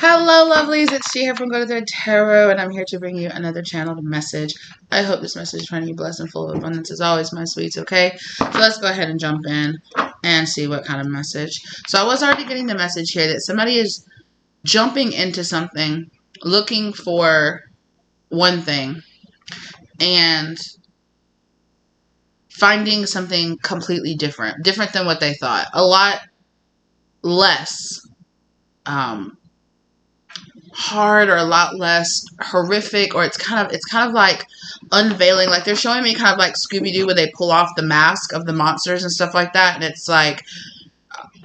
Hello, lovelies. It's She here from Go to the Tarot, and I'm here to bring you another channeled message. I hope this message is finding you blessed and full of abundance as always, my sweets, okay? So let's go ahead and jump in and see what kind of message. So I was already getting the message here that somebody is jumping into something, looking for one thing, and finding something completely different than what they thought. A lot less, hard, or a lot less horrific, or it's kind of like unveiling. Like they're showing me kind of like Scooby-Doo when they pull off the mask of the monsters and stuff like that, and it's like,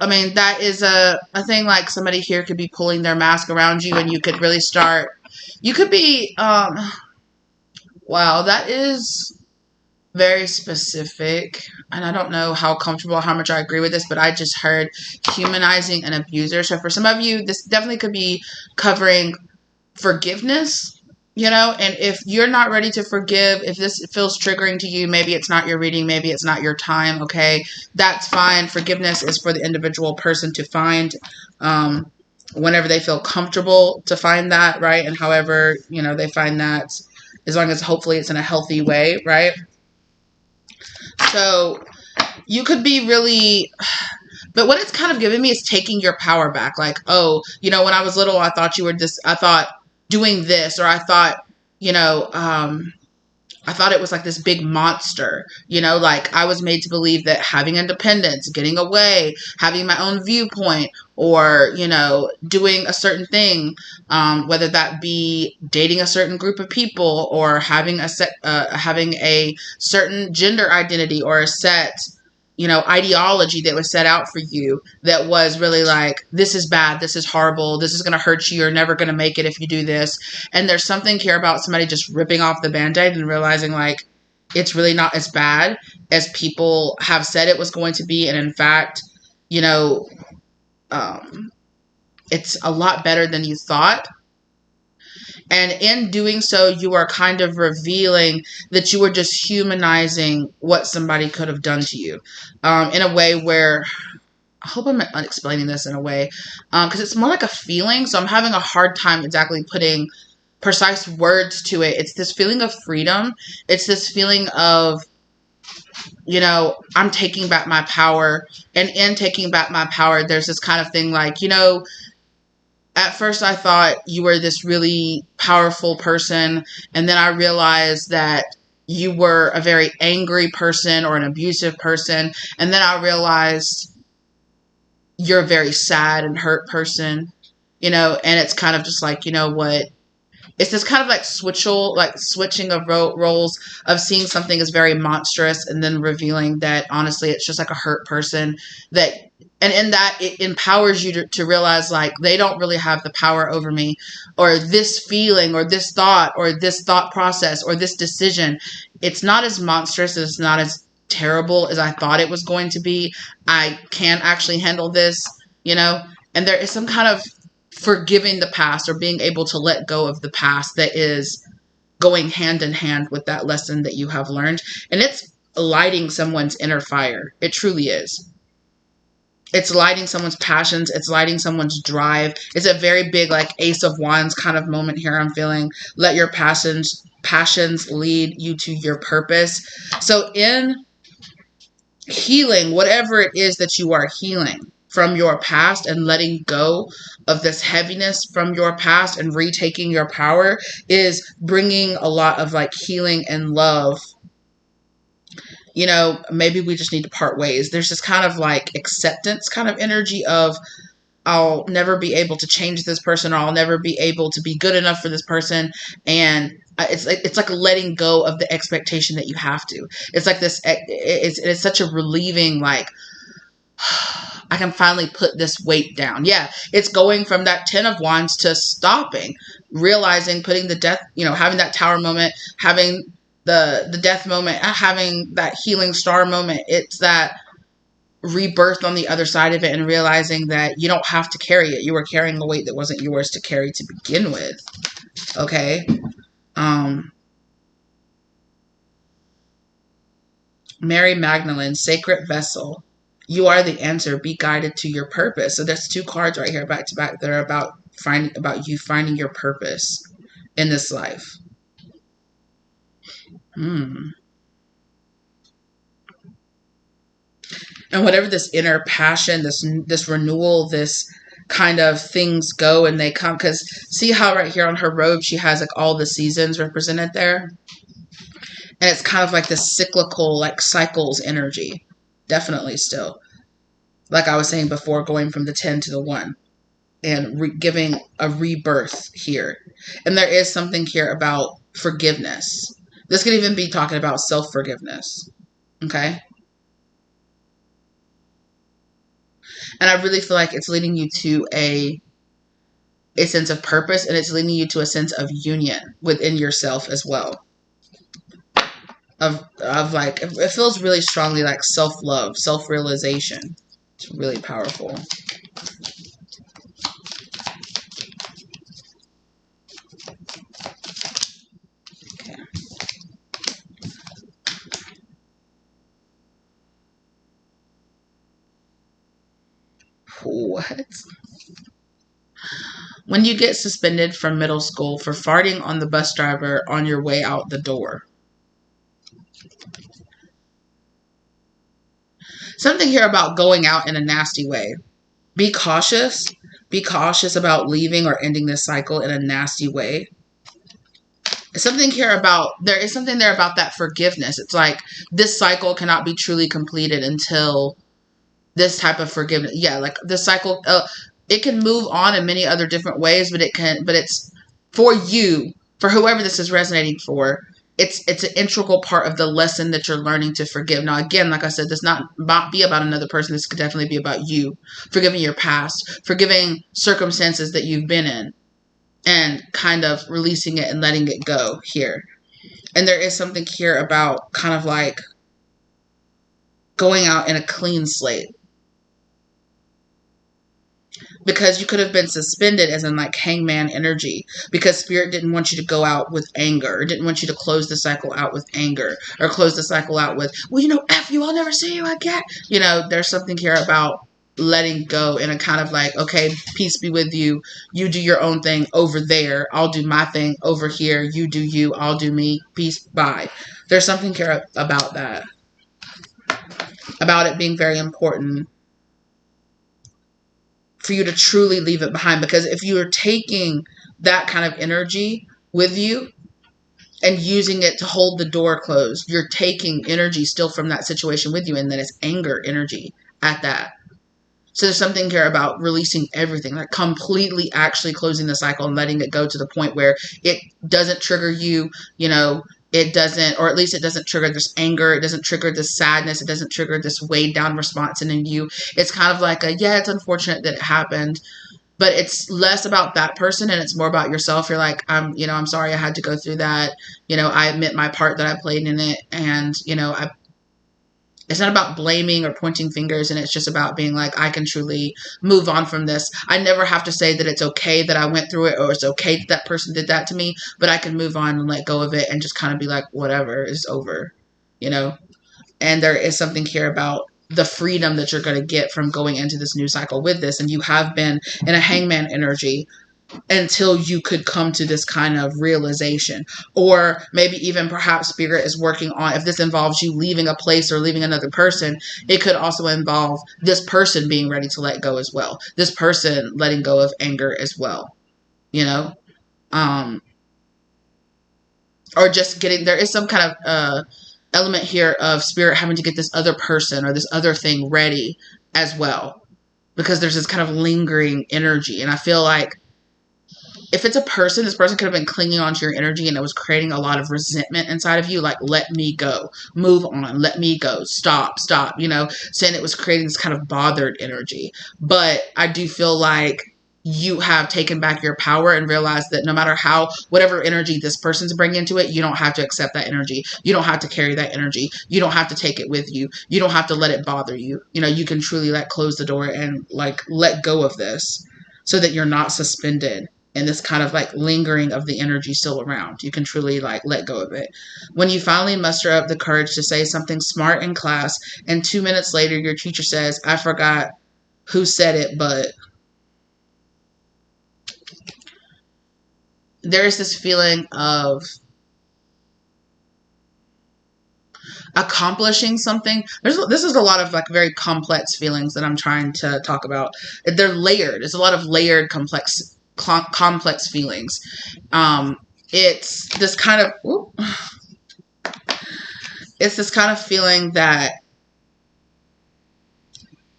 I mean, that is a thing. Like somebody here could be pulling their mask around you, and you could really start, you could be wow, that is very specific, and I don't know how comfortable, how much I agree with this, but I just heard humanizing an abuser. So for some of you, this definitely could be covering forgiveness, and if you're not ready to forgive, if this feels triggering to you, maybe it's not your reading, maybe it's not your time, okay? That's fine. Forgiveness is for the individual person to find whenever they feel comfortable to find that, right? And however, they find that, as long as hopefully it's in a healthy way, right? So you could be really, but what it's kind of giving me is taking your power back. Like, oh, when I was little, I thought you were this, I thought doing this, or I thought, I thought it was like this big monster, like I was made to believe that having independence, getting away, having my own viewpoint, or, doing a certain thing, whether that be dating a certain group of people, or having having a certain gender identity, or a set, ideology that was set out for you that was really like, this is bad, this is horrible, this is going to hurt you, you're never going to make it if you do this. And there's something here about somebody just ripping off the Band-Aid and realizing like, it's really not as bad as people have said it was going to be. And in fact, it's a lot better than you thought. And in doing so, you are kind of revealing that you were just humanizing what somebody could have done to you, in a way where, I hope I'm explaining this in a way, because it's more like a feeling. So I'm having a hard time exactly putting precise words to it. It's this feeling of freedom. It's this feeling of, I'm taking back my power. And in taking back my power, there's this kind of thing like, at first I thought you were this really powerful person, and then I realized that you were a very angry person or an abusive person, and then I realized you're a very sad and hurt person, and it's kind of just like, what? It's this kind of like switching of roles of seeing something as very monstrous and then revealing that honestly it's just like a hurt person that, and in that it empowers you to realize like they don't really have the power over me, or this feeling or this thought process or this decision. It's not as monstrous, it's not as terrible as I thought it was going to be. I can actually handle this, and there is some kind of forgiving the past, or being able to let go of the past, that is going hand in hand with that lesson that you have learned. And it's lighting someone's inner fire. It truly is. It's lighting someone's passions. It's lighting someone's drive. It's a very big like Ace of Wands kind of moment here. I'm feeling, let your passions lead you to your purpose. So in healing, whatever it is that you are healing from your past, and letting go of this heaviness from your past and retaking your power, is bringing a lot of like healing and love. Maybe we just need to part ways. There's this kind of like acceptance kind of energy of, I'll never be able to change this person, or I'll never be able to be good enough for this person. And it's like letting go of the expectation that you have to. It's like this, it's such a relieving, like, I can finally put this weight down. Yeah, it's going from that 10 of Wands to stopping, realizing, putting the death, having that Tower moment, having the death moment, having that healing star moment. It's that rebirth on the other side of it, and realizing that you don't have to carry it. You were carrying the weight that wasn't yours to carry to begin with. Okay. Mary Magdalene, sacred vessel. You are the answer. Be guided to your purpose. So there's two cards right here back to back that are about you finding your purpose in this life. Hmm. And whatever this inner passion, this renewal, this kind of things go and they come, because see how right here on her robe she has like all the seasons represented there, and it's kind of like this cyclical, like cycles energy, definitely still, like I was saying before, going from the 10 to the 1 and giving a rebirth here. And there is something here about forgiveness. This could even be talking about self-forgiveness. Okay. And I really feel like it's leading you to a sense of purpose, and it's leading you to a sense of union within yourself as well. Of like, it feels really strongly like self-love, self-realization. It's really powerful. Okay. What? When you get suspended from middle school for farting on the bus driver on your way out the door. Something here about going out in a nasty way. Be cautious. Be cautious about leaving or ending this cycle in a nasty way. Something here about, there is something there about that forgiveness. It's like this cycle cannot be truly completed until this type of forgiveness. Yeah, like the cycle, it can move on in many other different ways, but it's for you, for whoever this is resonating for. It's an integral part of the lesson that you're learning to forgive. Now, again, like I said, this not be about another person. This could definitely be about you, forgiving your past, forgiving circumstances that you've been in, and kind of releasing it and letting it go here. And there is something here about kind of like going out in a clean slate. Because you could have been suspended, as in like hangman energy, because spirit didn't want you to go out with anger, or didn't want you to close the cycle out with anger, or close the cycle out with, well, F you, I'll never see you again. There's something here about letting go and a kind of like, okay, peace be with you. You do your own thing over there. I'll do my thing over here. You do you. I'll do me. Peace. Bye. There's something here about that. About it being very important for you to truly leave it behind. Because if you are taking that kind of energy with you and using it to hold the door closed, you're taking energy still from that situation with you, and then it's anger energy at that. So there's something here about releasing everything, like completely actually closing the cycle and letting it go to the point where it doesn't trigger you, it doesn't, or at least it doesn't trigger this anger. It doesn't trigger this sadness. It doesn't trigger this weighed down response in you. It's kind of like it's unfortunate that it happened, but it's less about that person and it's more about yourself. You're like, I'm sorry I had to go through that. I admit my part that I played in it. And, it's not about blaming or pointing fingers, and it's just about being like, I can truly move on from this. I never have to say that it's okay that I went through it, or it's okay that that person did that to me, but I can move on and let go of it and just kind of be like, whatever, it's over, And there is something here about the freedom that you're going to get from going into this new cycle with this. And you have been in a hangman energy until you could come to this kind of realization. Or maybe even perhaps spirit is working on, if this involves you leaving a place or leaving another person, it could also involve this person being ready to let go as well. This person letting go of anger as well, or just getting, there is some kind of element here of spirit having to get this other person or this other thing ready as well, because there's this kind of lingering energy. And I feel like if it's a person, this person could have been clinging onto your energy and it was creating a lot of resentment inside of you. Like, let me go, move on, let me go, stop, saying it was creating this kind of bothered energy. But I do feel like you have taken back your power and realized that no matter whatever energy this person's bringing into it, you don't have to accept that energy. You don't have to carry that energy. You don't have to take it with you. You don't have to let it bother you. You can truly close the door and let go of this so that you're not suspended and this kind of like lingering of the energy still around. You can truly like let go of it. When you finally muster up the courage to say something smart in class, and 2 minutes later your teacher says, I forgot who said it, but there's this feeling of accomplishing something. This is a lot of like very complex feelings that I'm trying to talk about. They're layered. It's a lot of layered, complex feelings. It's this kind of it's this kind of feeling that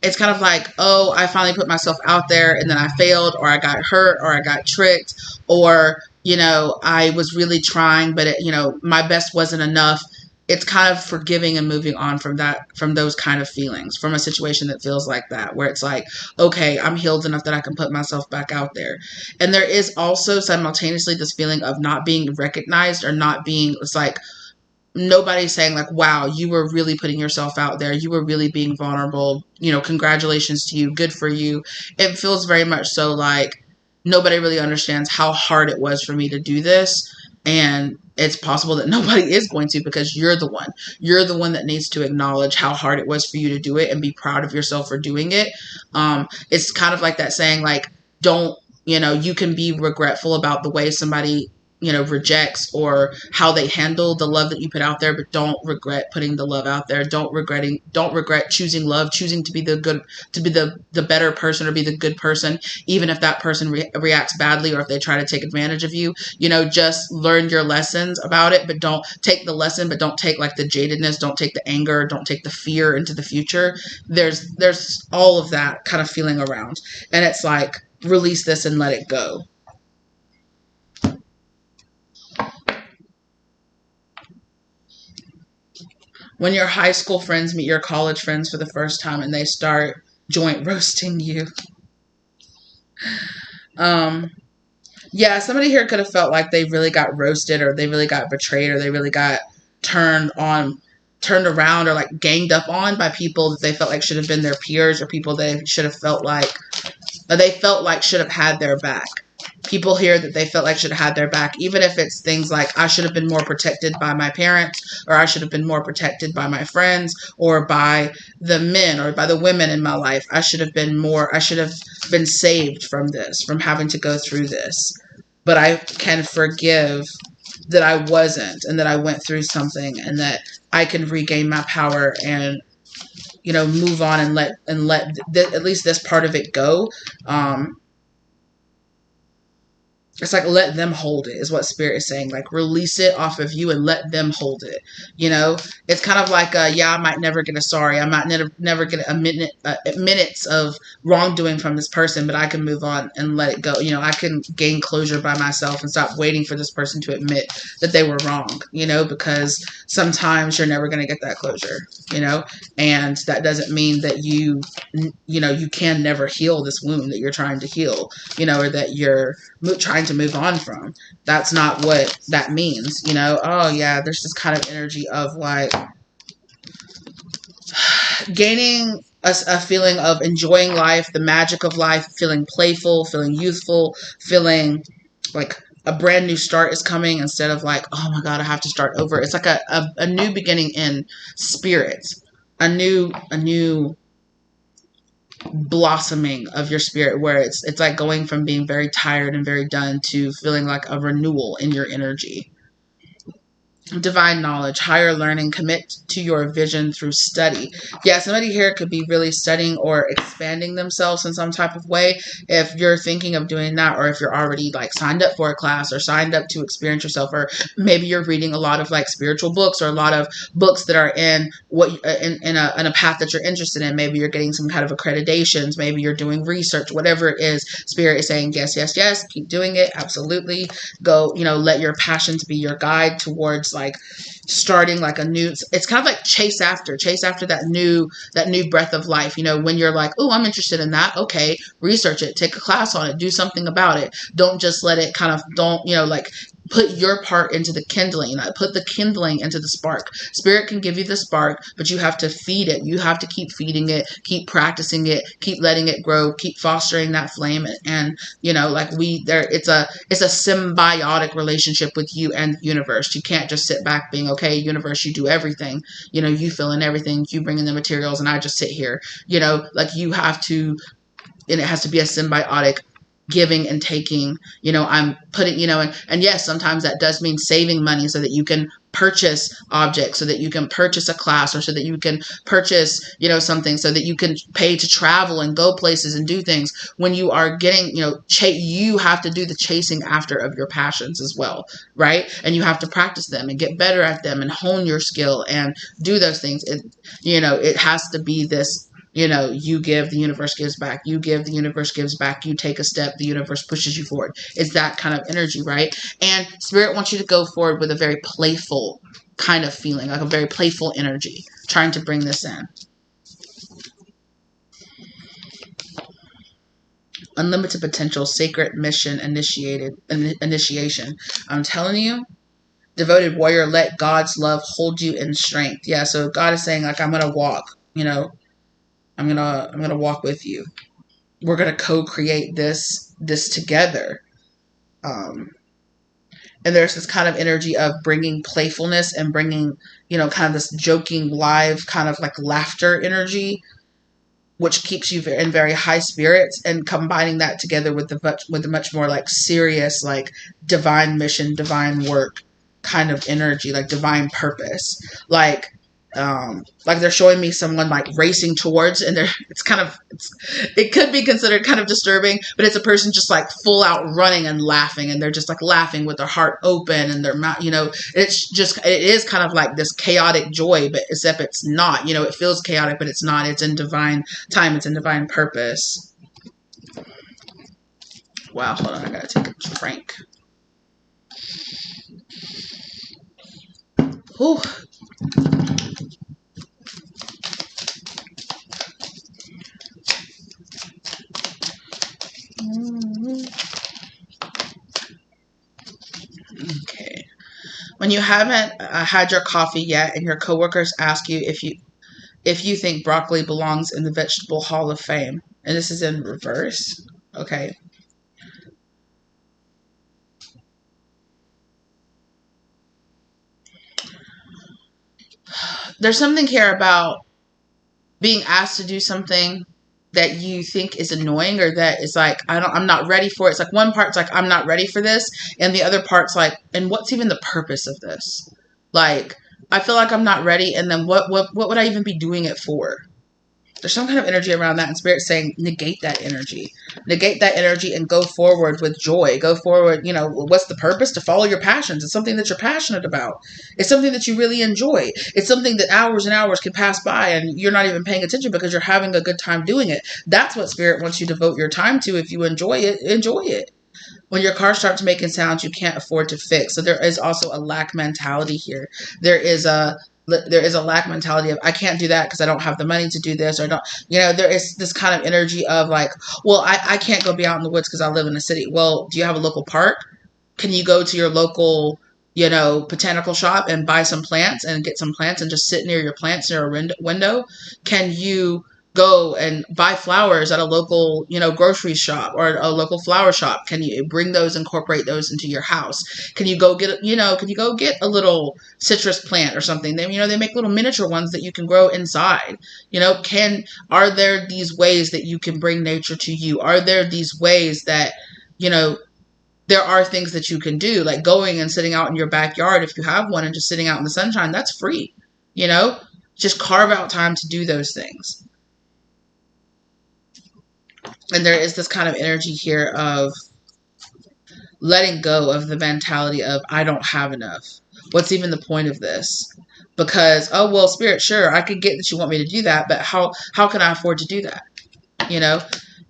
it's kind of like, oh, I finally put myself out there and then I failed, or I got hurt, or I got tricked, or, you know, I was really trying, but it, you know, my best wasn't enough. It's kind of forgiving and moving on from that, from those kind of feelings, from a situation that feels like that, where it's like, okay, I'm healed enough that I can put myself back out there. And there is also simultaneously this feeling of not being recognized, or not being, it's like, nobody's saying like, wow, you were really putting yourself out there. You were really being vulnerable. You know, congratulations to you. Good for you. It feels very much so like nobody really understands how hard it was for me to do this. And it's possible that nobody is going to, because you're the one. You're the one that needs to acknowledge how hard it was for you to do it and be proud of yourself for doing it. It's kind of like that saying, like, don't, you know, you can be regretful about the way somebody, you know, rejects or how they handle the love that you put out there, but don't regret putting the love out there. Don't regret choosing love, choosing to be the good, to be the better person, or be the good person, even if that person reacts badly, or if they try to take advantage of you. You know, just learn your lessons about it, but don't take the lesson, but don't take like the jadedness, don't take the anger, don't take the fear into the future. There's all of that kind of feeling around, and it's like, release this and let it go. When your high school friends meet your college friends for the first time and they start joint roasting you. Yeah, somebody here could have felt like they really got roasted, or they really got betrayed, or they really got turned around, or like ganged up on by people that they felt like should have been their peers, or people they should have felt like, or they felt like should have had their back. People here that they felt like should have had their back, even if it's things like, I should have been more protected by my parents, or I should have been more protected by my friends, or by the men, or by the women in my life. I should have been saved from this, from having to go through this. But I can forgive that I wasn't, and that I went through something, and that I can regain my power and, you know, move on and let at least this part of it go. It's like, let them hold it, is what Spirit is saying. Like, release it off of you and let them hold it. You know, it's kind of like, yeah, I might never get a sorry. I might never get minutes of wrongdoing from this person, but I can move on and let it go. You know, I can gain closure by myself and stop waiting for this person to admit that they were wrong, you know, because sometimes you're never going to get that closure, you know, and that doesn't mean that you can never heal this wound that you're trying to heal, you know, or that you're trying to move on from. That's not what that means, you know. Oh yeah, there's this kind of energy of like gaining a feeling of enjoying life, the magic of life, feeling playful, feeling youthful, feeling like a brand new start is coming, instead of like, oh my God, I have to start over. It's like a new beginning in spirit, a new blossoming of your spirit, where it's like going from being very tired and very done to feeling like a renewal in your energy. Divine knowledge, higher learning, commit to your vision through study. Yeah, somebody here could be really studying or expanding themselves in some type of way. If you're thinking of doing that, or if you're already like signed up for a class, or signed up to experience yourself, or maybe you're reading a lot of like spiritual books, or a lot of books that are in a path that you're interested in. Maybe you're getting some kind of accreditations, maybe you're doing research, whatever it is. Spirit is saying yes, yes, yes, keep doing it. Absolutely. Go, you know, let your passions be your guide towards like starting like a new, it's kind of like chase after that new breath of life. You know, when you're like, oh, I'm interested in that. Okay, research it, take a class on it, do something about it. Don't just let it kind of, don't, you know, like put your part into the kindling. Put the kindling into the spark. Spirit can give you the spark, but you have to feed it. You have to keep feeding it, keep practicing it, keep letting it grow, keep fostering that flame. And like it's a symbiotic relationship with you and the universe. You can't just sit back being, okay, universe, you do everything. You fill in everything, you bring in the materials, and I just sit here. Like you have to, and it has to be a symbiotic giving and taking. I'm putting, and yes, sometimes that does mean saving money so that you can purchase objects, so that you can purchase a class, or so that you can purchase, something, so that you can pay to travel and go places and do things. When you are getting, you have to do the chasing after of your passions as well, right? And you have to practice them and get better at them and hone your skill and do those things. It has to be this, you give, the universe gives back. You give, the universe gives back. You take a step, the universe pushes you forward. It's that kind of energy, right? And Spirit wants you to go forward with a very playful kind of feeling, like a very playful energy, trying to bring this in. Unlimited potential, sacred mission, initiation. I'm telling you, devoted warrior, let God's love hold you in strength. Yeah, so God is saying, like, I'm going to walk, I'm gonna walk with you. We're gonna co-create this together. And there's this kind of energy of bringing playfulness and bringing, kind of this joking, live, kind of like laughter energy, which keeps you in very high spirits, and combining that together with the much more like serious, like divine mission, divine work kind of energy, like divine purpose, like they're showing me someone like racing towards, and it could be considered kind of disturbing, but it's a person just like full out running and laughing, and they're just like laughing with their heart open and their mouth, it is kind of like this chaotic joy, but except it's not, it feels chaotic, but it's not. It's in divine time. It's in divine purpose. Wow, hold on, I gotta take a drink. Whew. Okay. When you haven't had your coffee yet, and your coworkers ask you if you think broccoli belongs in the Vegetable Hall of Fame, and this is in reverse, okay. There's something here about being asked to do something that you think is annoying, or that is like, I'm not ready for it. It's like one part's like, I'm not ready for this, and the other part's like, and what's even the purpose of this? Like, I feel like I'm not ready, and then what would I even be doing it for? There's some kind of energy around that, and Spirit saying, negate that energy. Negate that energy and go forward with joy. Go forward, what's the purpose? To follow your passions. It's something that you're passionate about. It's something that you really enjoy. It's something that hours and hours can pass by and you're not even paying attention because you're having a good time doing it. That's what Spirit wants you to devote your time to. If you enjoy it, enjoy it. When your car starts making sounds you can't afford to fix. So there is also a lack mentality here. There is a lack mentality of, I can't do that because I don't have the money to do this, or don't, there is this kind of energy of like, well, I can't go be out in the woods because I live in a city. Well, do you have a local park? Can you go to your local, botanical shop and buy some plants and get some plants and just sit near your plants near a window? Can you go and buy flowers at a local, grocery shop or a local flower shop? Can you bring those, incorporate those into your house? Can you go get, a little citrus plant or something? They make little miniature ones that you can grow inside. Are there these ways that you can bring nature to you? Are there these ways that, there are things that you can do, like going and sitting out in your backyard if you have one and just sitting out in the sunshine? That's free, just carve out time to do those things. And there is this kind of energy here of letting go of the mentality of, I don't have enough. What's even the point of this? Because, oh, well, Spirit, sure, I could get that you want me to do that, but how can I afford to do that?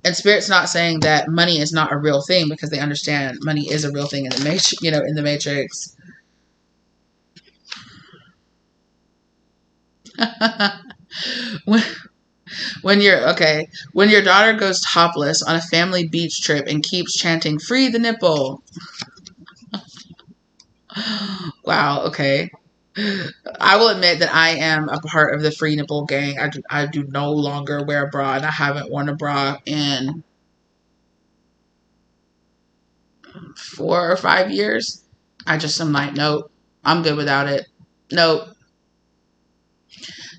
And Spirit's not saying that money is not a real thing, because they understand money is a real thing in the matrix, in the Matrix. When your daughter goes topless on a family beach trip and keeps chanting, "Free the nipple." Wow, okay. I will admit that I am a part of the Free Nipple gang. I do no longer wear a bra, and I haven't worn a bra in 4 or 5 years. I just am like, nope, I'm good without it. Nope.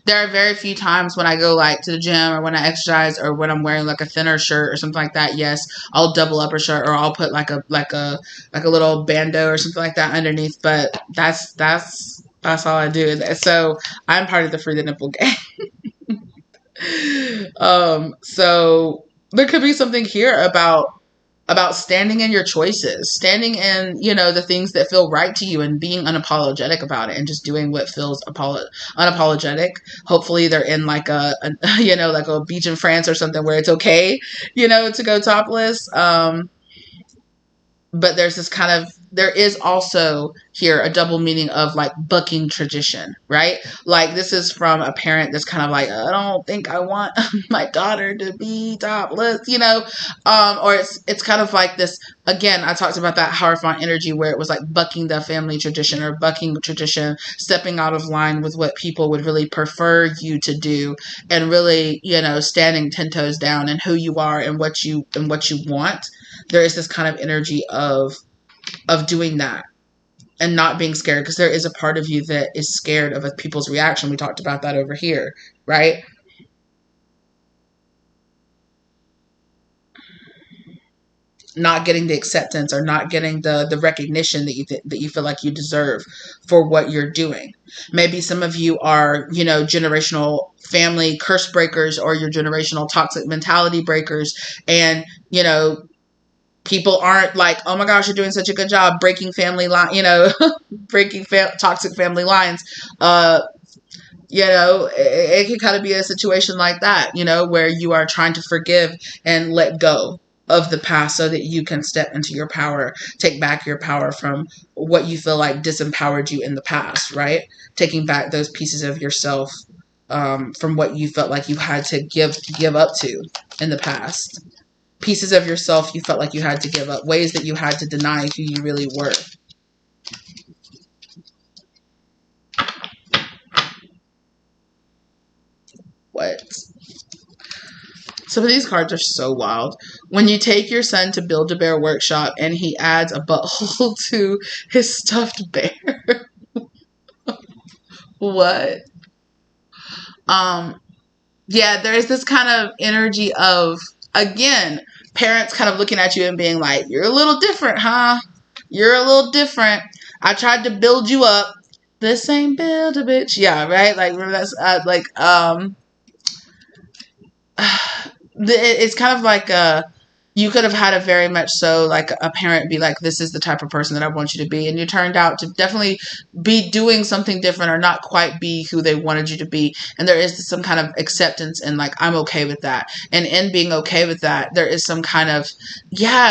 There are very few times when I go like to the gym or when I exercise or when I'm wearing like a thinner shirt or something like that. Yes, I'll double up a shirt or I'll put like a little bandeau or something like that underneath. But that's all I do. So I'm part of the Free the Nipple gang. So there could be something here about standing in your choices, standing in, the things that feel right to you and being unapologetic about it and just doing what feels unapologetic. Hopefully they're in like like a beach in France or something where it's okay, to go topless. But there is also here a double meaning of like bucking tradition, right? Like this is from a parent that's kind of like, I don't think I want my daughter to be topless, or it's kind of like this. Again, I talked about that Hierophant energy where it was like bucking the family tradition or bucking tradition, stepping out of line with what people would really prefer you to do, and really, standing 10 toes down in who you are and what you want. There is this kind of energy of doing that and not being scared, because there is a part of you that is scared of people's reaction. We talked about that over here, right? Not getting the acceptance or not getting the recognition that you feel like you deserve for what you're doing. Maybe some of you are, generational family curse breakers, or your generational toxic mentality breakers, and people aren't like, oh my gosh, you're doing such a good job breaking family line, breaking toxic family lines. It can kind of be a situation like that, where you are trying to forgive and let go of the past so that you can step into your power, take back your power from what you feel like disempowered you in the past, right? Taking back those pieces of yourself, from what you felt like you had to give up to in the past. Pieces of yourself you felt like you had to give up, ways that you had to deny who you really were. What? Some of these cards are so wild. When you take your son to Build-A-Bear workshop and he adds a butthole to his stuffed bear. What? Um, yeah, there's this kind of energy of, again, parents kind of looking at you and being like, you're a little different, huh? You're a little different. I tried to build you up. This ain't build a bitch. Yeah, right? Like, remember that's it's kind of like you could have had a very much so like a parent be like, this is the type of person that I want you to be, and you turned out to definitely be doing something different or not quite be who they wanted you to be. And there is some kind of acceptance and like, I'm okay with that, and in being okay with that, there is some kind of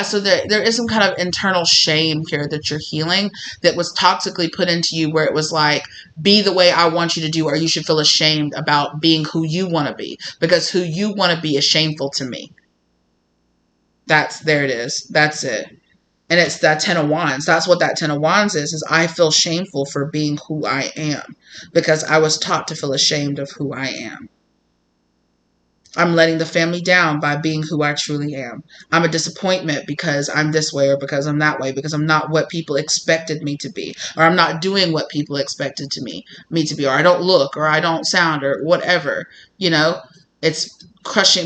so there is some kind of internal shame here that you're healing, that was toxically put into you, where it was like, be the way I want you to do, or you should feel ashamed about being who you want to be, because who you want to be is shameful to me. There it is. That's it. And it's that 10 of Wands. That's what that 10 of Wands is I feel shameful for being who I am, because I was taught to feel ashamed of who I am. I'm letting the family down by being who I truly am. I'm a disappointment because I'm this way, or because I'm that way, because I'm not what people expected me to be, or I'm not doing what people expected me to be, or I don't look, or I don't sound, or whatever. It's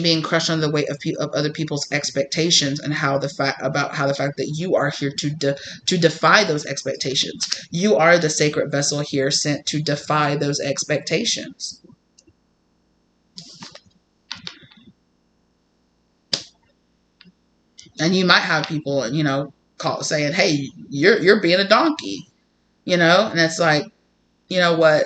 being crushed under the weight of other people's expectations, and how the fact that you are here to defy those expectations. You are the sacred vessel here sent to defy those expectations. And you might have people, saying, hey, you're being a donkey, and it's like, you know what?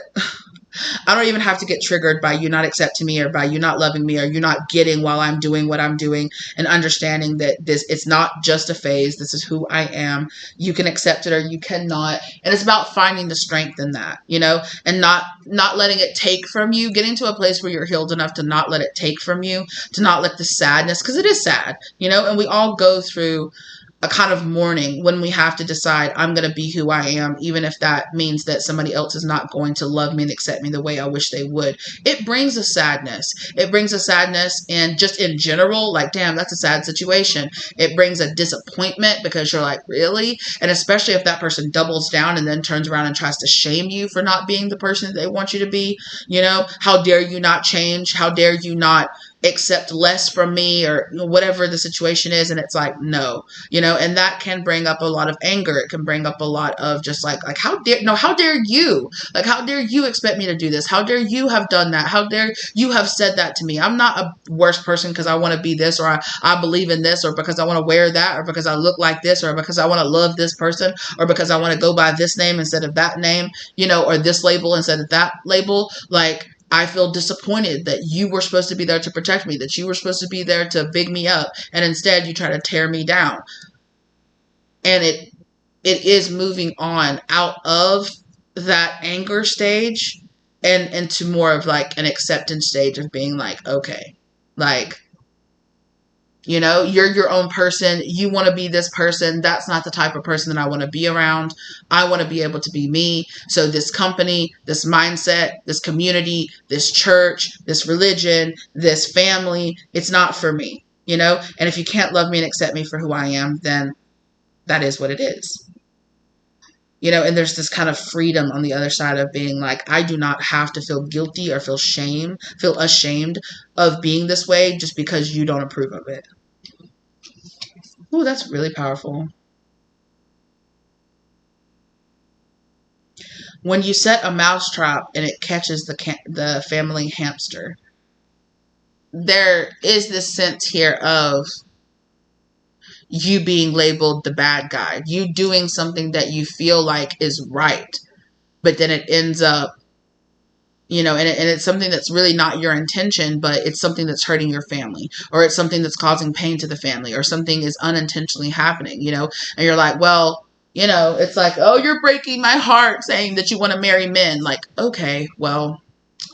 I don't even have to get triggered by you not accepting me, or by you not loving me, or you not getting while I'm doing what I'm doing, and understanding that it's not just a phase. This is who I am. You can accept it or you cannot. And it's about finding the strength in that, and not letting it take from you, getting to a place where you're healed enough to not let it take from you, to not let the sadness, because it is sad, and we all go through a kind of mourning when we have to decide I'm going to be who I am, even if that means that somebody else is not going to love me and accept me the way I wish they would. It brings a sadness. It brings a sadness, and just in general, like, damn, that's a sad situation. It brings a disappointment because you're like, really? And especially if that person doubles down and then turns around and tries to shame you for not being the person that they want you to be. You know, how dare you not change? How dare you not accept less from me, or whatever the situation is. And it's like, no, and that can bring up a lot of anger. It can bring up a lot of just like how dare you, like, how dare you expect me to do this? How dare you have done that? How dare you have said that to me? I'm not a worse person because I want to be this, or I believe in this, or because I want to wear that, or because I look like this, or because I want to love this person, or because I want to go by this name instead of that name, or this label instead of that label. Like, I feel disappointed that you were supposed to be there to protect me, that you were supposed to be there to big me up, and instead you try to tear me down. And it is moving on out of that anger stage and into more of like an acceptance stage of being like, okay, like, you're your own person. You want to be this person. That's not the type of person that I want to be around. I want to be able to be me. So this company, this mindset, this community, this church, this religion, this family, it's not for me, And if you can't love me and accept me for who I am, then that is what it is. And there's this kind of freedom on the other side of being like, I do not have to feel guilty or feel ashamed of being this way just because you don't approve of it. Ooh, that's really powerful. When you set a mouse trap and it catches the family hamster, there is this sense here of you being labeled the bad guy, you doing something that you feel like is right, but then it ends up, and it's something that's really not your intention, but it's something that's hurting your family, or it's something that's causing pain to the family, or something is unintentionally happening, and you're like, well, it's like, oh, you're breaking my heart saying that you want to marry men. Like, okay, well,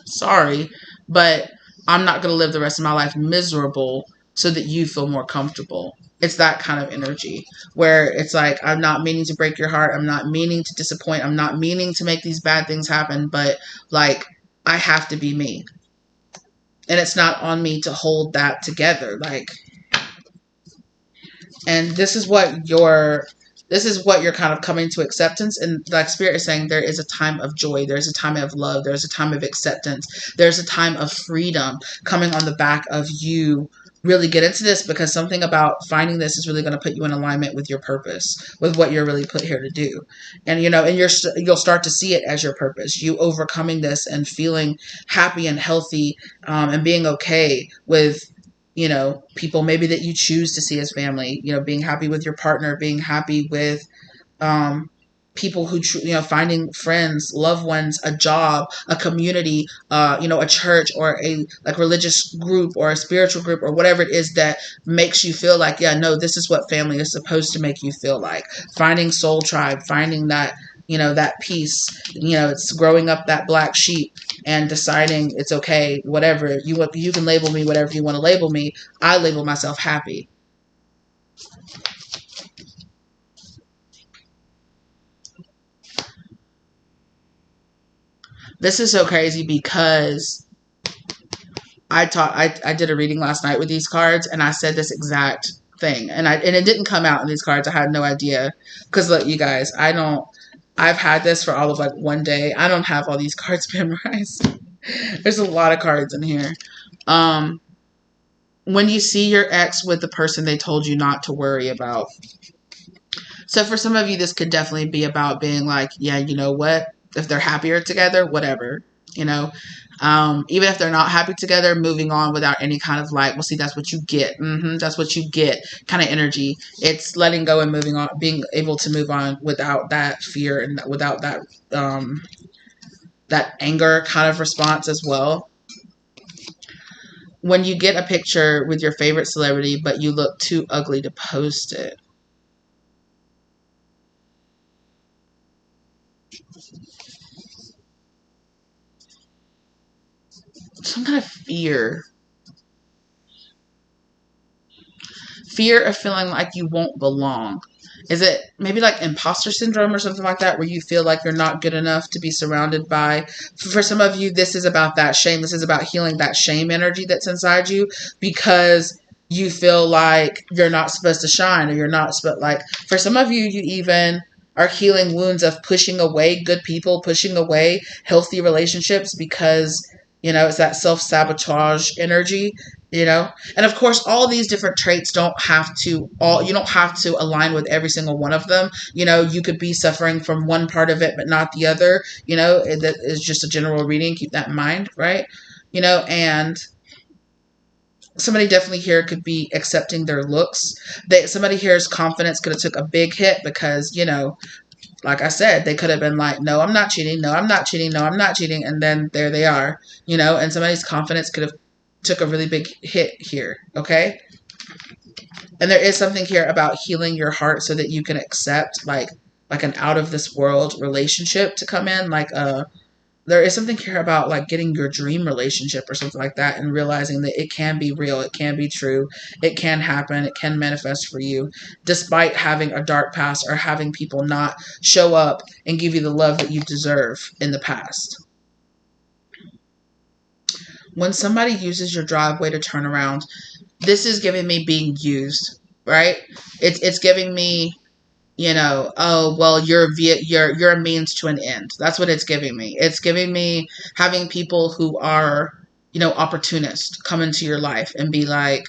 sorry, but I'm not going to live the rest of my life miserable so that you feel more comfortable. It's that kind of energy where it's like, I'm not meaning to break your heart. I'm not meaning to disappoint. I'm not meaning to make these bad things happen, but like, I have to be me. And it's not on me to hold that together. Like, and this is what you're kind of coming to acceptance. And like Spirit is saying, there is a time of joy, there's a time of love, there's a time of acceptance, there's a time of freedom coming on the back of you really get into this, because something about finding this is really going to put you in alignment with your purpose, with what you're really put here to do. And you'll start to see it as your purpose, you overcoming this and feeling happy and healthy, and being okay with people maybe that you choose to see as family, being happy with your partner, being happy with um, people who, finding friends, loved ones, a job, a community, a church, or a like religious group or a spiritual group, or whatever it is that makes you feel like, yeah, no, this is what family is supposed to make you feel like. Finding soul tribe, finding that, that peace, it's growing up that black sheep and deciding it's okay, whatever you can label me, whatever you want to label me. I label myself happy. This is so crazy because I did a reading last night with these cards, and I said this exact thing, and it didn't come out in these cards. I had no idea, because look, you guys, I've had this for all of like one day. I don't have all these cards memorized. There's a lot of cards in here. Um, when you see your ex with the person they told you not to worry about. So for some of you, this could definitely be about being like, yeah, you know what? If they're happier together, whatever, you know. Even if they're not happy together, moving on without any kind of like, well, see, that's what you get. That's what you get kind of energy. It's letting go and moving on, being able to move on without that fear and without that anger kind of response as well. When you get a picture with your favorite celebrity, but you look too ugly to post it. Some kind of fear. fear of feeling like you won't belong. Is it maybe like imposter syndrome or something like that, where you feel like you're not good enough to be surrounded by? For some of you, this is about that shame. This is about healing that shame energy that's inside you, because you feel like you're not supposed to shine, or you're not supposed, like, for some of you, you even are healing wounds of pushing away good people, pushing away healthy relationships, because, it's that self-sabotage energy, and of course, all these different traits you don't have to align with every single one of them. You could be suffering from one part of it, but not the other. That is just a general reading. Keep that in mind, right? And somebody definitely here could be accepting their looks. Somebody here's confidence could have took a big hit because, like I said, they could have been like, no, I'm not cheating. No, I'm not cheating. No, I'm not cheating. And then there they are, and somebody's confidence could have took a really big hit here. Okay. And there is something here about healing your heart so that you can accept like an out of this world relationship to come in. There is something here about like getting your dream relationship or something like that, and realizing that it can be real, it can be true, it can happen, it can manifest for you, despite having a dark past or having people not show up and give you the love that you deserve in the past. When somebody uses your driveway to turn around, this is giving me being used, right? It's giving me, oh, well, you're a means to an end. That's what it's giving me. It's giving me having people who are, opportunists come into your life and be like,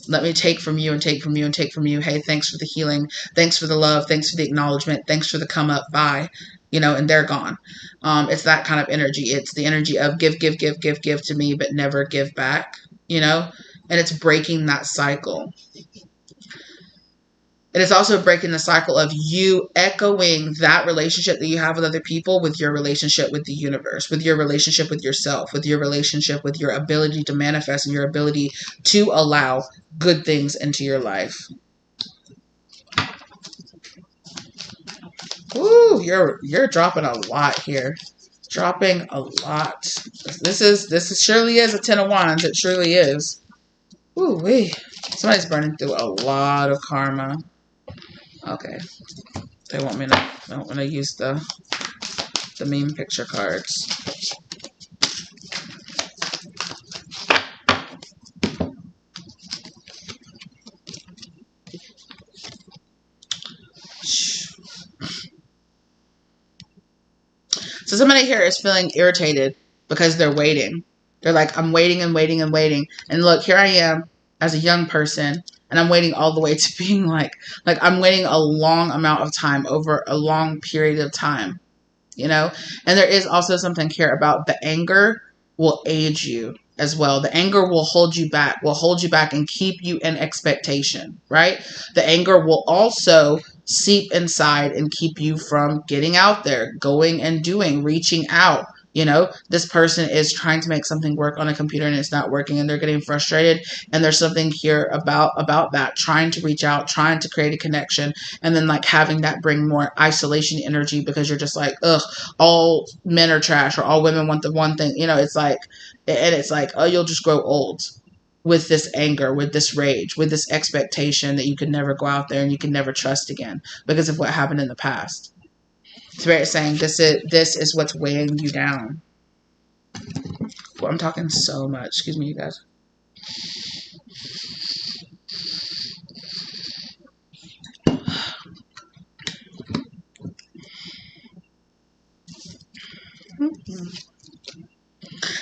let me take from you and take from you and take from you. Hey, thanks for the healing. Thanks for the love. Thanks for the acknowledgement. Thanks for the come up. Bye. And they're gone. It's that kind of energy. It's the energy of give to me, but never give back, and it's breaking that cycle. And it's also breaking the cycle of you echoing that relationship that you have with other people with your relationship with the universe, with your relationship with yourself, with your relationship with your ability to manifest and your ability to allow good things into your life. Ooh, you're dropping a lot here. Dropping a lot. This surely is a 10 of Wands. It surely is. Ooh wee. Somebody's burning through a lot of karma. Okay. They want me to use the meme picture cards. So somebody here is feeling irritated because they're waiting. They're like, I'm waiting and waiting and waiting. And look, here I am as a young person, and I'm waiting all the way to being like I'm waiting a long amount of time, over a long period of time, And there is also something here about the anger will age you as well. The anger will hold you back, and keep you in expectation, right? The anger will also seep inside and keep you from getting out there, going and doing, reaching out. This person is trying to make something work on a computer and it's not working, and they're getting frustrated. And there's something here about that, trying to reach out, trying to create a connection, and then like having that bring more isolation energy because you're just like, ugh, all men are trash, or all women want the one thing. It's like, oh, you'll just grow old with this anger, with this rage, with this expectation that you could never go out there and you can never trust again because of what happened in the past. Spirit saying this is what's weighing you down. Well, I'm talking so much. Excuse me, you guys.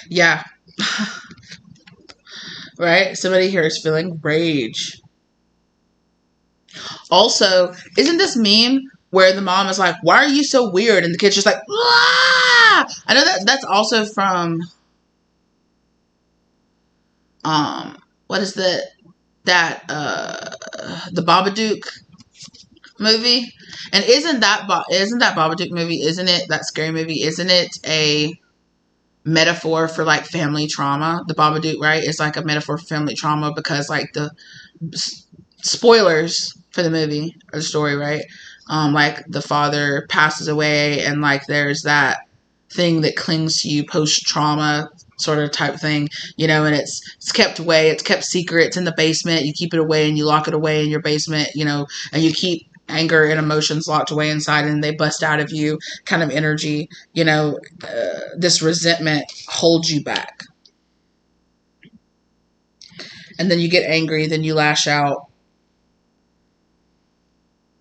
Yeah. Right? Somebody here is feeling rage. Also, isn't this meme where the mom is like, why are you so weird? And the kid's just like, ah! I know that's also from, what is the Babadook movie? And isn't that Babadook movie, isn't it, that scary movie, isn't it a metaphor for like family trauma? The Babadook, right? It's like a metaphor for family trauma because like the spoilers for the movie or the story, right? Like the father passes away and like there's that thing that clings to you post-trauma sort of type thing, and it's kept away, it's kept secret, it's in the basement, you keep it away and you lock it away in your basement, and you keep anger and emotions locked away inside and they bust out of you kind of energy, this resentment holds you back. And then you get angry, then you lash out.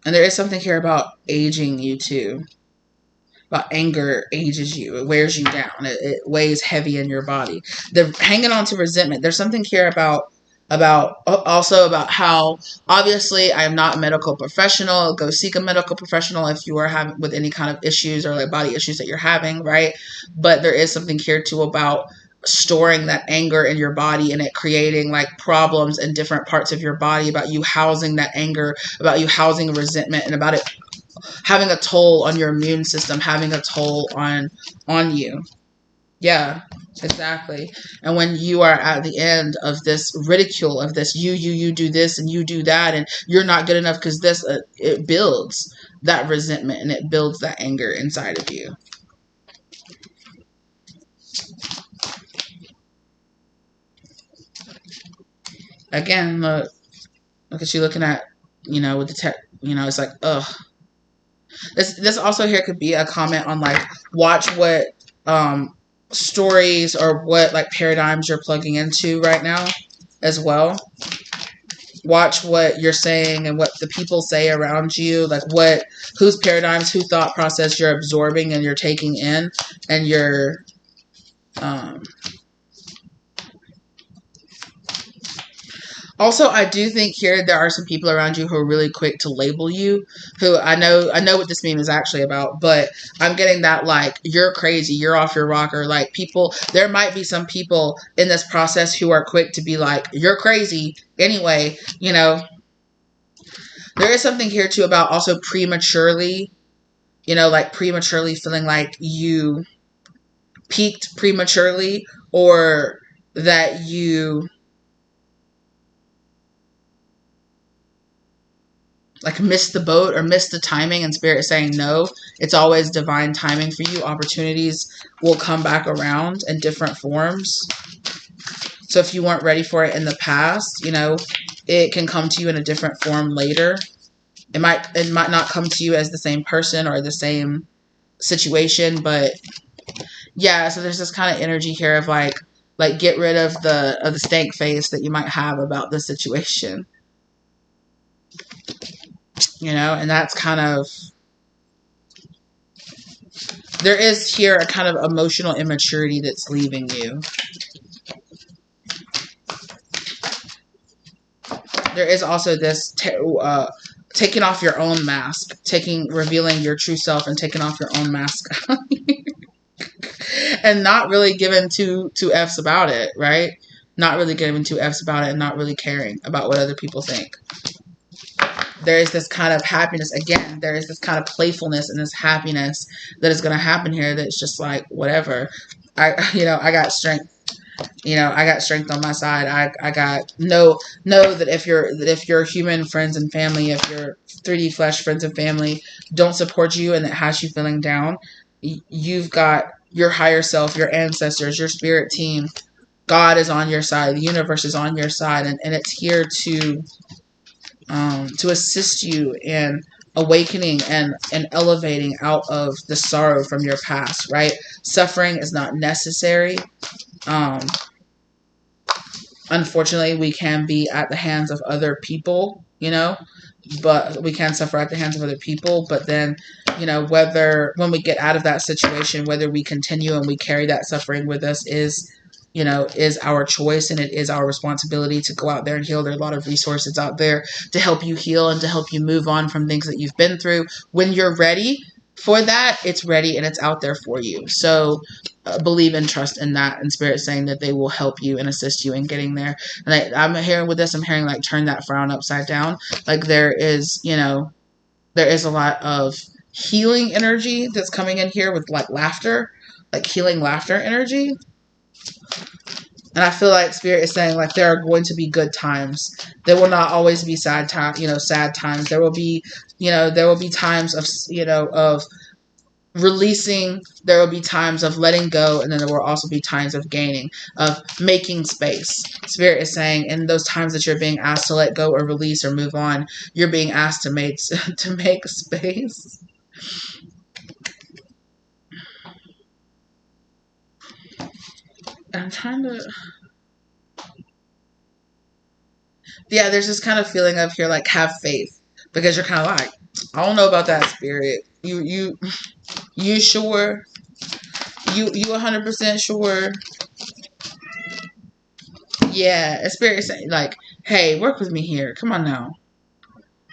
And there is something here about aging you too. About anger ages you. It wears you down. It weighs heavy in your body. The hanging on to resentment. There's something here about how, obviously, I am not a medical professional. Go seek a medical professional if you are having with any kind of issues or like body issues that you're having, right? But there is something here too about storing that anger in your body and it creating like problems in different parts of your body, about you housing that anger, about you housing resentment, and about it having a toll on your immune system, having a toll on you. Yeah, exactly. And when you are at the end of this ridicule of this, you do this and you do that and you're not good enough because this, it builds that resentment and it builds that anger inside of you. Again, look at you looking at, with the tech, it's like, ugh. This also here could be a comment on like, watch what stories or what like paradigms you're plugging into right now as well. Watch what you're saying and what the people say around you, like whose paradigms, whose thought process you're absorbing and you're taking in, and you're also, I do think here there are some people around you who are really quick to label you, who I know what this meme is actually about, but I'm getting that like, you're crazy, you're off your rocker. Like people, there might be some people in this process who are quick to be like, you're crazy anyway, There is something here too about also prematurely, like prematurely feeling like you peaked prematurely, or that you like missed the boat or missed the timing, and Spirit is saying no, it's always divine timing for you. Opportunities will come back around in different forms. So if you weren't ready for it in the past, it can come to you in a different form later. It might not come to you as the same person or the same situation, but yeah, so there's this kind of energy here of like get rid of the stank face that you might have about the situation. And that's kind of, there is here a kind of emotional immaturity that's leaving you. There is also this taking off your own mask, revealing your true self and taking off your own mask and not really giving two F's about it, right? Not really giving two F's about it and not really caring about what other people think. There is this kind of happiness. Again, there is this kind of playfulness and this happiness that is going to happen here. That's just like, whatever. I got strength. I got strength on my side. I got know that if your human friends and family, if your 3D flesh friends and family don't support you and that has you feeling down, you've got your higher self, your ancestors, your spirit team. God is on your side. The universe is on your side, and it's here to assist you in awakening and elevating out of the sorrow from your past, right? Suffering is not necessary. Unfortunately, we can be at the hands of other people, but we can suffer at the hands of other people. But then, whether when we get out of that situation, whether we continue and we carry that suffering with us is our choice, and it is our responsibility to go out there and heal. There are a lot of resources out there to help you heal and to help you move on from things that you've been through. When you're ready for that, it's ready and it's out there for you. So believe and trust in that, and Spirit saying that they will help you and assist you in getting there. And I'm hearing with this, I'm hearing like turn that frown upside down. Like there is a lot of healing energy that's coming in here with like laughter, like healing laughter energy. And I feel like Spirit is saying like there are going to be good times. There will not always be sad times. There will be times of releasing. There will be times of letting go, and then there will also be times of gaining, of making space. Spirit is saying in those times that you're being asked to let go or release or move on, you're being asked to make space. I'm trying to, yeah, there's this kind of feeling of here, like, have faith, because you're kind of like, I don't know about that, Spirit. You sure? You 100% sure? Yeah, a Spirit is saying, like, hey, work with me here. Come on now.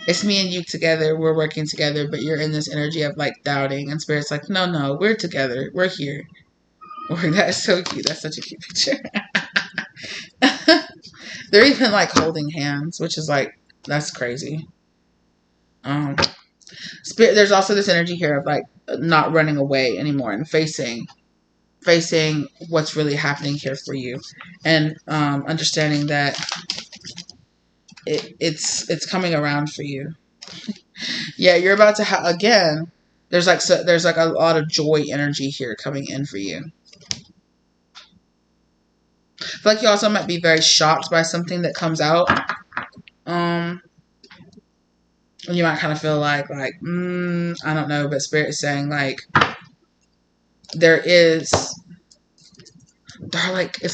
It's me and you together. We're working together, but you're in this energy of, like, doubting. And Spirit's like, no, we're together. We're here. That's so cute. That's such a cute picture. They're even, like, holding hands, which is, like, that's crazy. Spirit, there's also this energy here of, like, not running away anymore and facing what's really happening here for you, and understanding that it's coming around for you. Yeah, you're about to have, again, there's like a lot of joy energy here coming in for you. I feel like you also might be very shocked by something that comes out. And you might kind of feel like I don't know, but Spirit is saying, like, it's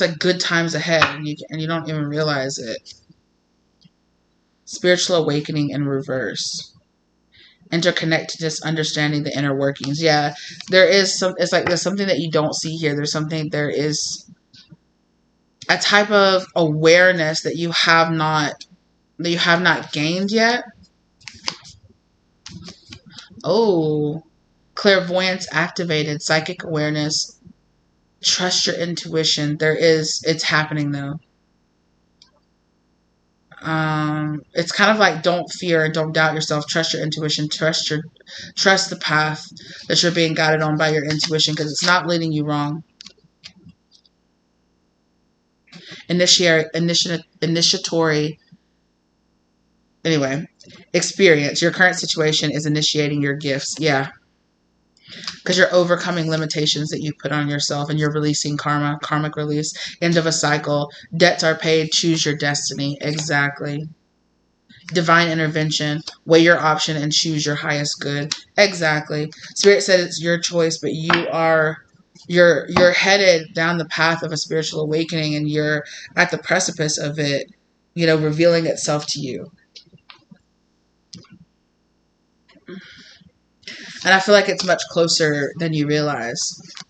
like good times ahead, and you don't even realize it. Spiritual awakening in reverse. Interconnectedness, understanding the inner workings. Yeah, there is it's like there's something that you don't see here. There is a type of awareness that you have not gained yet. Oh, clairvoyance activated, psychic awareness. Trust your intuition. It's happening though. It's kind of like, don't fear and don't doubt yourself. Trust your intuition. Trust the path that you're being guided on by your intuition, because it's not leading you wrong. Initiatory. Anyway, experience. Your current situation is initiating your gifts. Yeah. Because you're overcoming limitations that you put on yourself, and you're releasing karmic release. End of a cycle. Debts are paid. Choose your destiny. Exactly. Divine intervention. Weigh your option and choose your highest good. Exactly. Spirit said it's your choice, but you're headed down the path of a spiritual awakening, and you're at the precipice of it, revealing itself to you. And I feel like it's much closer than you realize,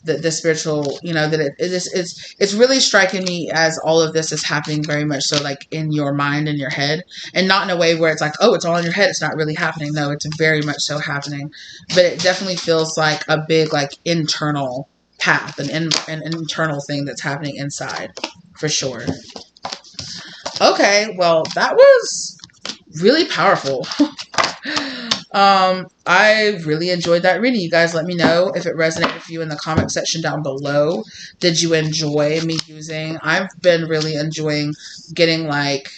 that the spiritual, that it's really striking me as all of this is happening very much so, like, in your mind and your head, and not in a way where it's like, oh, it's all in your head, it's not really happening. No, it's very much so happening. But it definitely feels like a big, like, internal path, an internal thing that's happening inside, for sure. Okay, well, that was really powerful. I really enjoyed that reading. You guys let me know if it resonated with you in the comment section down below. Did you enjoy me using? I've been really enjoying getting, like,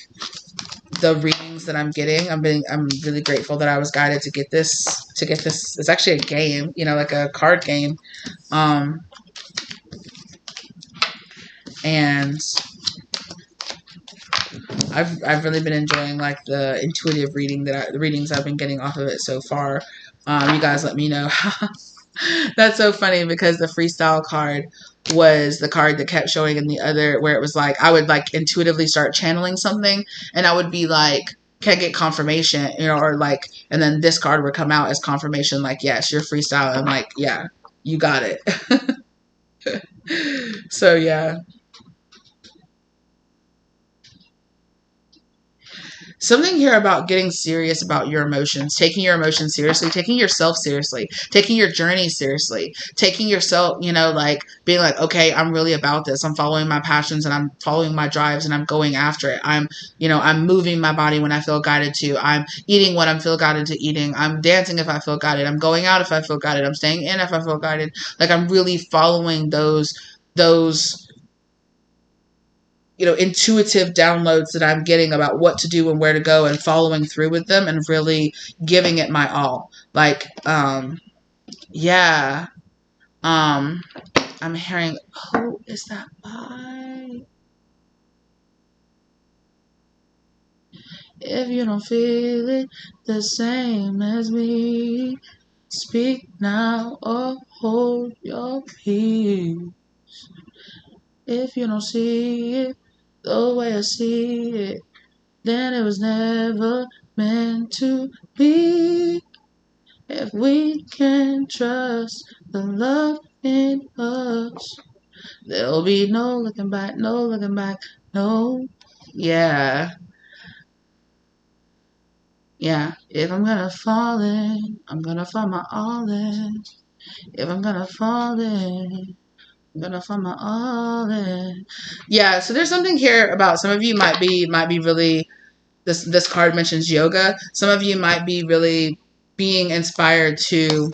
the readings that I'm getting. I'm really grateful that I was guided to get this. It's actually a game, like a card game. And I've really been enjoying, like, the intuitive the readings I've been getting off of it so far. You guys let me know. That's so funny, because the freestyle card was the card that kept showing in the other, where it was like I would, like, intuitively start channeling something, and I would be like, can't get confirmation, or like, and then this card would come out as confirmation, like, yes, you're freestyle. I'm like, yeah, you got it. So yeah. Something here about getting serious about your emotions, taking your emotions seriously, taking yourself seriously, taking your journey seriously, taking yourself, like, being like, okay, I'm really about this. I'm following my passions, and I'm following my drives, and I'm going after it. I'm moving my body when I feel guided to. I'm eating what I feel guided to eating. I'm dancing if I feel guided. I'm going out if I feel guided. I'm staying in if I feel guided. Like, I'm really following those intuitive downloads that I'm getting about what to do and where to go, and following through with them, and really giving it my all. Like, Yeah. I'm hearing, who is that by? If you don't feel it the same as me, speak now or hold your peace. If you don't see it the way I see it, then it was never meant to be. If we can trust the love in us, there'll be no looking back, no looking back, no. Yeah. Yeah. If I'm gonna fall in, I'm gonna fall my all in. If I'm gonna fall in, I'm gonna fall my all in. Yeah, so there's something here about some of you might be really, this card mentions yoga. Some of you might be really being inspired to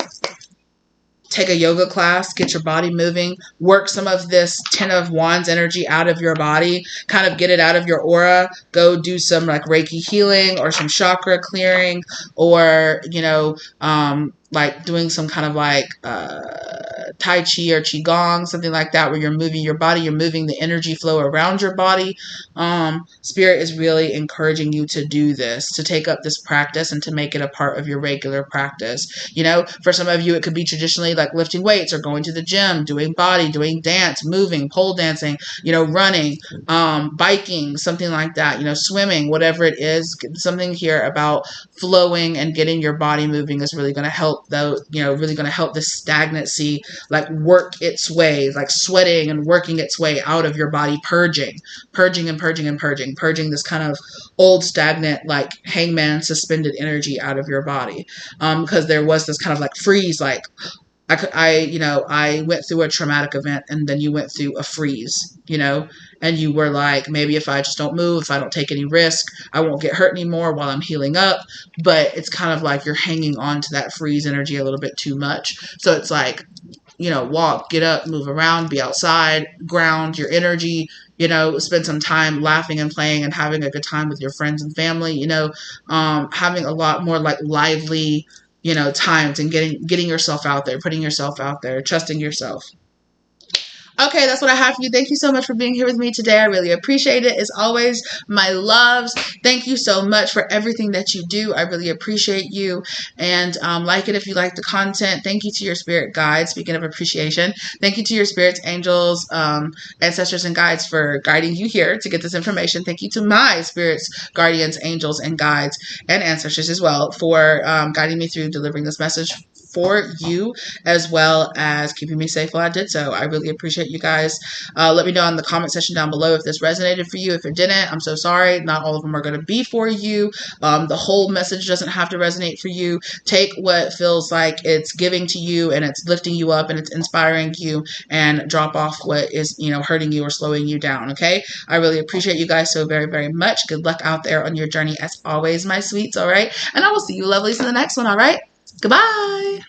take a yoga class, get your body moving, work some of this Ten of Wands energy out of your body, kind of get it out of your aura, go do some like Reiki healing or some chakra clearing, or, like doing some kind of like Tai Chi or Qigong, something like that, where you're moving your body, you're moving the energy flow around your body. Spirit is really encouraging you to do this, to take up this practice and to make it a part of your regular practice. For some of you, it could be traditionally like lifting weights or going to the gym, doing body, doing dance, moving, pole dancing, running, biking, something like that, swimming, whatever it is. Something here about flowing and getting your body moving is really going to help, though, really going to help this stagnancy like work its way, like sweating and working its way out of your body, purging and purging this kind of old stagnant, like hangman suspended energy out of your body. Because there was this kind of like freeze, like I went through a traumatic event, and then you went through a freeze, and you were like, maybe if I just don't move, if I don't take any risk, I won't get hurt anymore while I'm healing up. But it's kind of like you're hanging on to that freeze energy a little bit too much. So it's like, walk, get up, move around, be outside, ground your energy, spend some time laughing and playing and having a good time with your friends and family, having a lot more like lively, times, and getting yourself out there, putting yourself out there, trusting yourself. Okay, that's what I have for you. Thank you so much for being here with me today. I really appreciate it. As always, my loves, thank you so much for everything that you do. I really appreciate you. And like it if you like the content. Thank you to your spirit guides. Speaking of appreciation, thank you to your spirits, angels, ancestors, and guides for guiding you here to get this information. Thank you to my spirits, guardians, angels, and guides, and ancestors as well for guiding me through delivering this message for you, as well as keeping me safe while I did so. I really appreciate you guys. Let me know in the comment section down below if this resonated for you. If it didn't, I'm so sorry. Not all of them are going to be for you. The whole message doesn't have to resonate for you. Take what feels like it's giving to you and it's lifting you up and it's inspiring you, and drop off what is, hurting you or slowing you down. Okay. I really appreciate you guys so very, very much. Good luck out there on your journey as always, my sweets. All right. And I will see you lovelies in the next one. All right. Goodbye.